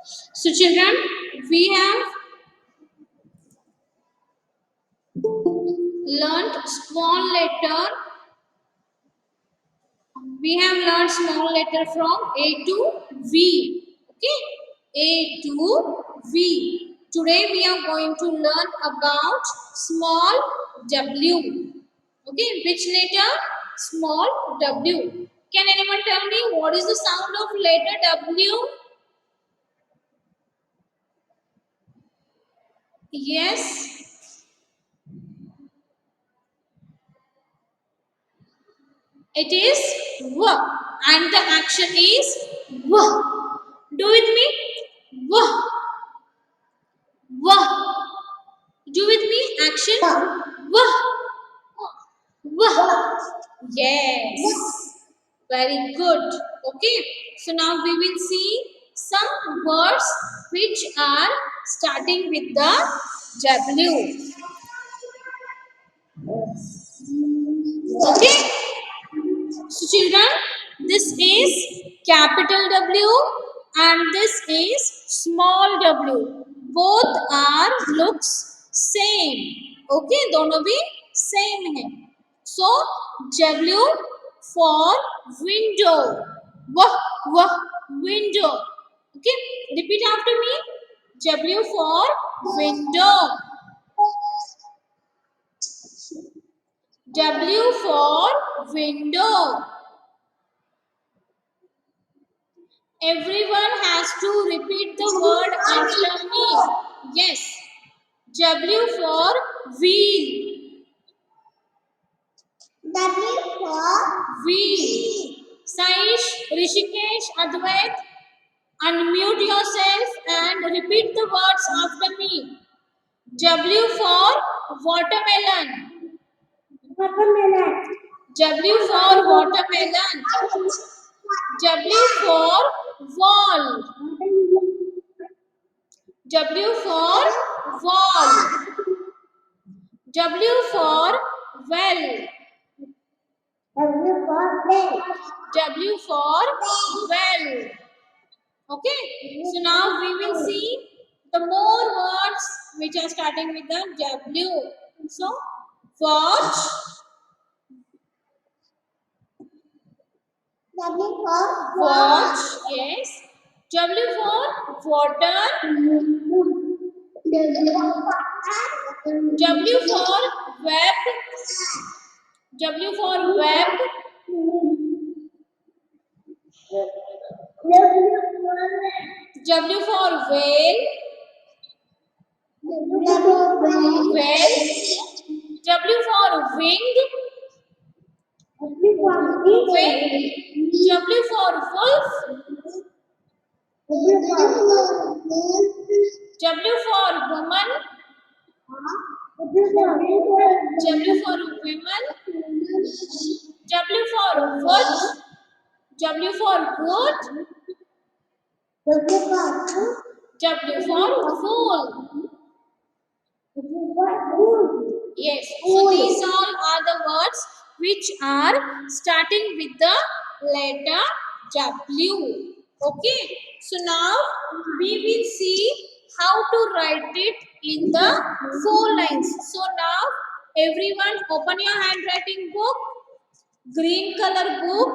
So children, we have learned small letter. We have learned small letter from A to V. Okay, A to V. Today we are going to learn about small W. Okay, which letter? Small W. Can anyone tell me what is the sound of letter W? Yes, it is W, and the action is W. Do with me. W. W. Do with me. Action. W. W. Yes. Very good. Okay. So now we will see some words which are starting with the W. Okay. So children, this is capital W and this is small w. Both are looks same. Okay, दोनों भी same है. So W for window. Wah window. Okay, repeat after me. W for window. W for window. Everyone has to repeat the word after me. Yes. W for wheel. W for wheel. Saish, Rishikesh, Advait, unmute yourself and repeat the words after me. W for watermelon. Watermelon. W for watermelon. W for wall. W for wall. W for well. W for well. W for well. Okay. So now we will see the more words which are starting with the W. So watch. W for watch. Yes. W for water. W for web. W for web. W for whale. Whale. W for wing. Wing. W for wolf. W for woman. W for women. W for wood. W for wood. W for wool. Yes. So these all are the words which are starting with the letter W. Okay. So now we will see how to write it in the 4 lines. So now everyone open your handwriting book. Green color book.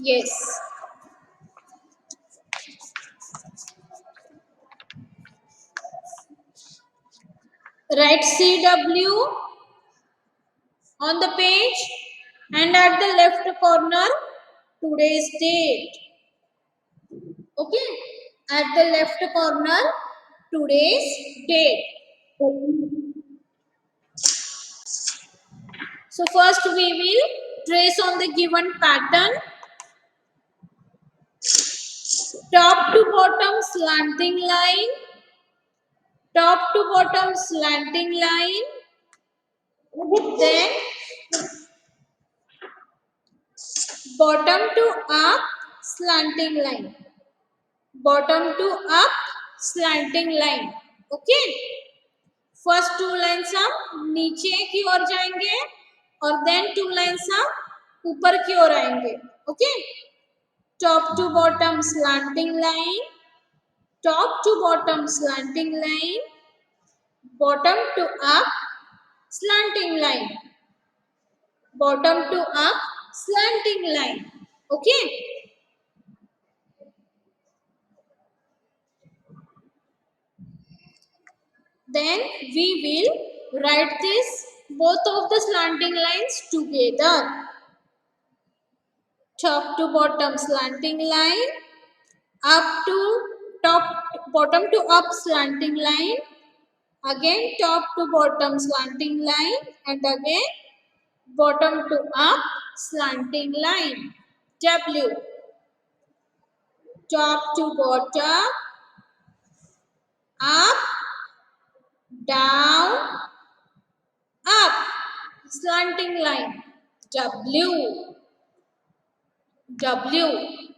Yes. Write CW on the page and at the left corner today's date. Okay, at the left corner today's date. So first we will trace on the given pattern. Top to bottom slanting line. Top to bottom slanting line. Then bottom to up slanting line. Bottom to up slanting line. Okay. First two lines हम नीचे की ओर जाएंगे और then two lines हम ऊपर की ओर आएंगे. Okay, top to bottom slanting line, top to bottom slanting line, bottom to up slanting line, bottom to up slanting line. Okay, then we will write this both of the slanting lines together. Top to bottom slanting line, up to top, bottom to up slanting line, again top to bottom slanting line, and again bottom to up slanting line. W, top to bottom, up, down, up, slanting line. W, W.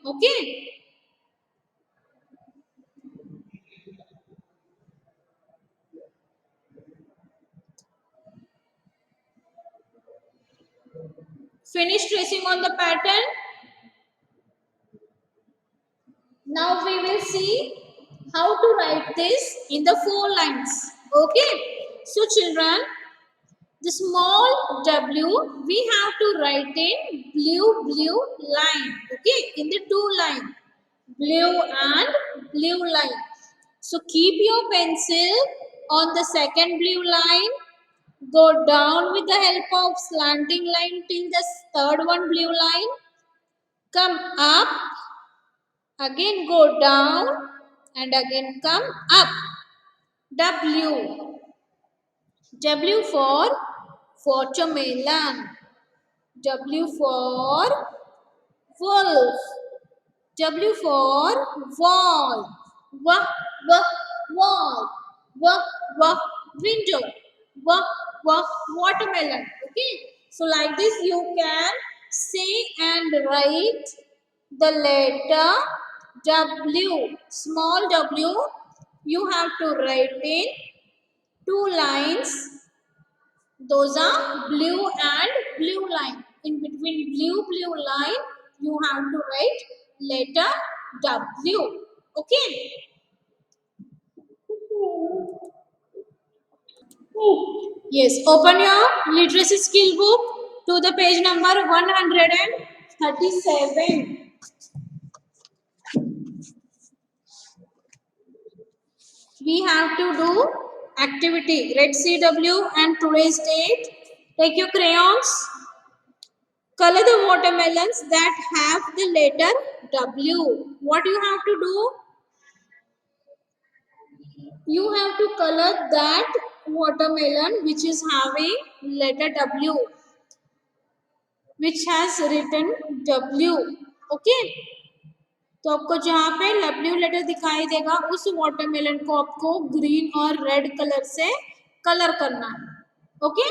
Okay. Finish tracing on the pattern. Now we will see how to write this in the 4 lines. Okay. So children, the small w we have to write in blue line. Okay, in the 2 line, blue and blue line. So keep your pencil on the second blue line. Go down with the help of slanting line till the third one blue line. Come up. Again go down and again come up. W. W for watermelon. W for wolf. W for wall. Wall. Window. Watermelon. Okay. So like this you can say and write the letter W. Small w you have to write in 2 lines. Those are blue and blue line. In between blue line, you have to write letter W. Okay. Yes. Open your literacy skill book to the page number 137. We have to do activity. Read CW and today's date. Take your crayons. Color the watermelons that have the letter W. What you have to do? You have to color that watermelon which is having letter W, which has written W. Okay. तो आपको जहाँ पे W letter दिखाई देगा उस watermelon को आपको green और रेड कलर से कलर करना है. Okay.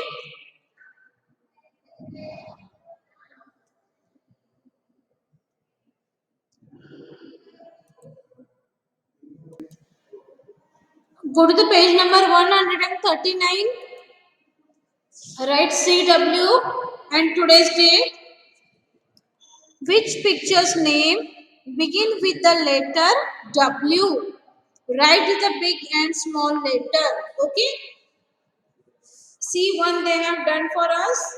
Go to the page number 139. Write CW and today's date. Which picture's name begin with the letter W? Write the big and small letter. Okay. See one they have done for us.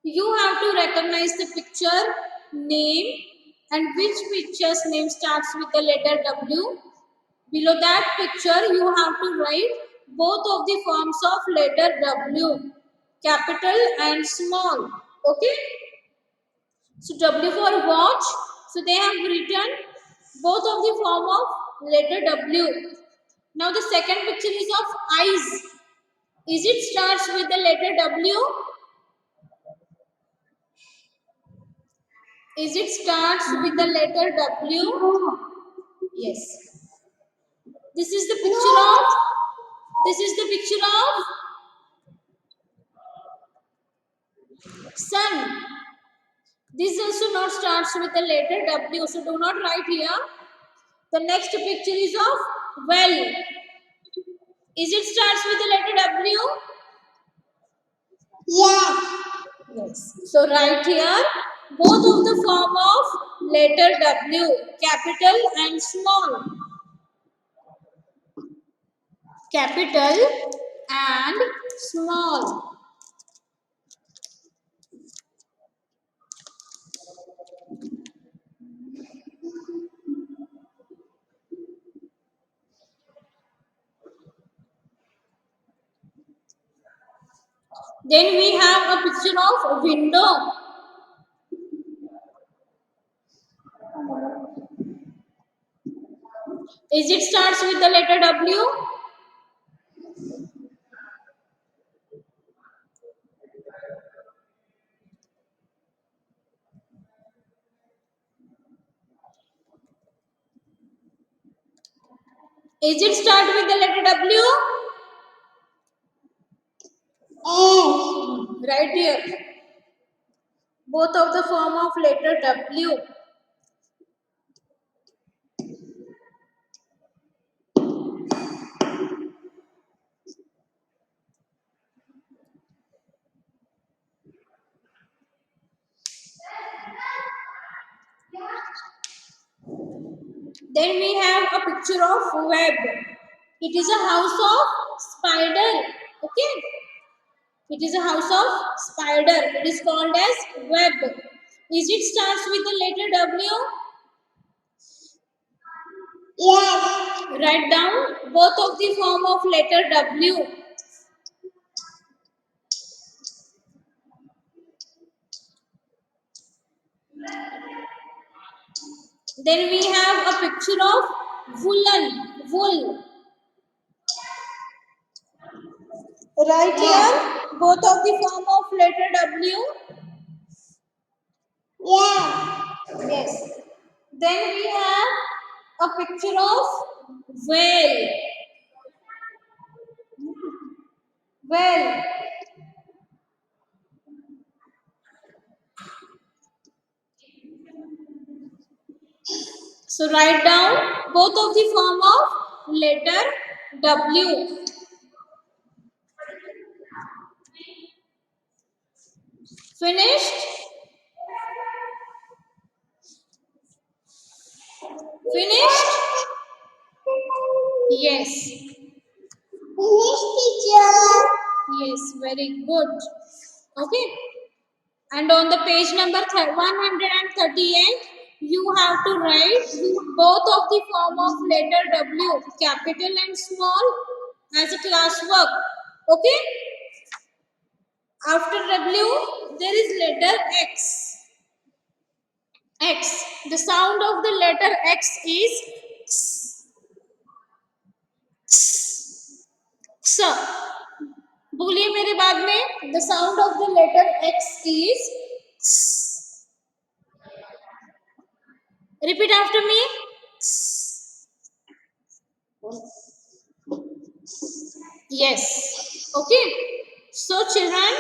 You have to recognize the picture name and which picture's name starts with the letter W. Below that picture you have to write both of the forms of letter W, capital and small. Okay. So W for watch. So they have written both of the form of letter W. Now the second picture is of eyes. Is it starts with the letter W? Is it starts with the letter W? Yes. This is the picture of. This is the picture of sun. This also not starts with the letter W. So do not write here. The next picture is of well. Is it starts with the letter W? Yes. So right here, both of the form of letter W, capital and small. Capital and small. Then we have a picture of a window. Is it starts with the letter W? Is it start with the letter W? Right here. Both of the form of letter W. Then we have a picture of web. It is a house of spider. Okay. It is a house of spider. It is called as web. Is it starts with the letter W? Write down both of the form of letter W. Then we have a picture of woolen, wool. Right here, both of the form of letter W. Yes. Then we have a picture of whale. Whale. So write down both of the form of letter W. Finished? Finished? Yes. Yes, very good. Okay. And on the page number 138, you have to write both of the form of letter W, capital and small, as a classwork. Okay. After W, there is letter X. X. The sound of the letter X is X. X. बोलिए मेरे बाद में. The sound of the letter X is X. Repeat after me. X. Yes. Okay. So children,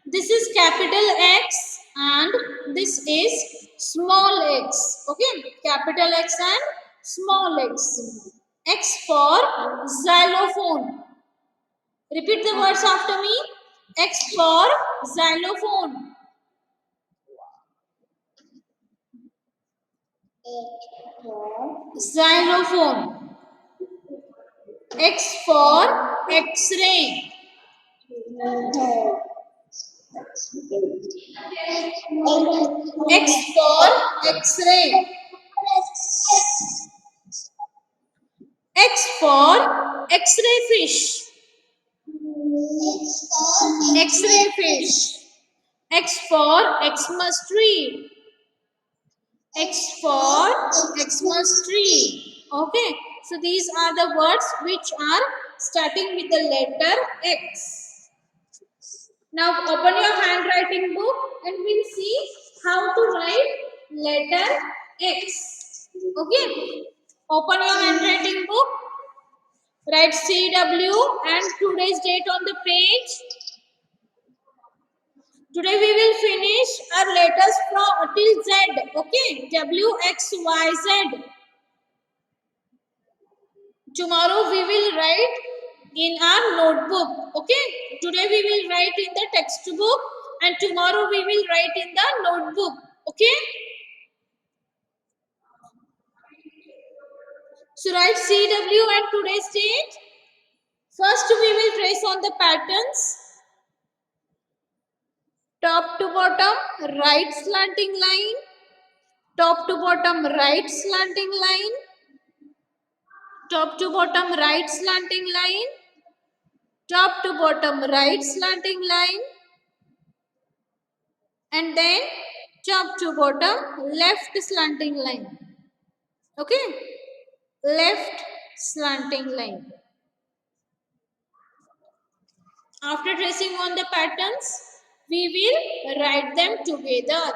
this is capital X and this is small x. Okay. Capital X and small x. X for xylophone. Repeat the words after me. X for xylophone. Xylophone. X for X-ray. X for X-ray. X for X-ray fish. X-ray fish. X for Xmas tree. X for Xmas tree. Okay. So these are the words which are starting with the letter X. Now open your handwriting book and we'll see how to write letter X. Okay. Open your handwriting book. Write CW and today's date on the page. Today we will finish our letters from till Z. Okay. W, X, Y, Z. Tomorrow we will write in our notebook. Okay, today we will write in the textbook and tomorrow we will write in the notebook. Okay, so write CW and today's date. First we will trace on the patterns, top to bottom right slanting line, top to bottom right slanting line, top to bottom right slanting line, top to bottom right slanting line, and then top to bottom left slanting line. Okay, left slanting line. After tracing on the patterns, we will write them together.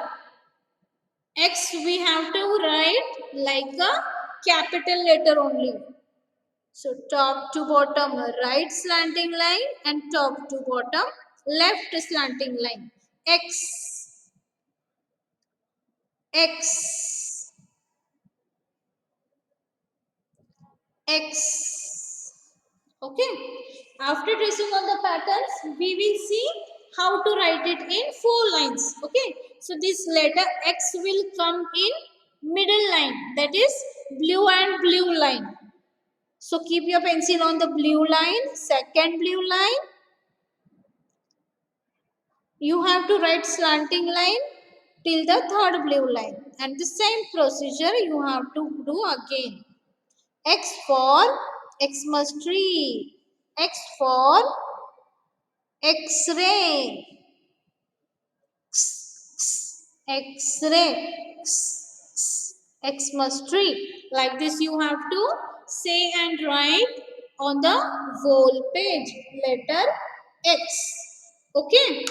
X we have to write like a capital letter only. So top to bottom right slanting line and top to bottom left slanting line. X, X, X. Okay. After tracing on the patterns, we will see how to write it in 4 lines. Okay. So this letter X will come in middle line, that is blue and blue line. So keep your pencil on the blue line, second blue line. You have to write slanting line till the third blue line. And the same procedure you have to do again. X for Xmas tree. X for X-ray. X-ray. Xmas tree. Like this you have to say and write on the whole page. Letter X. Okay.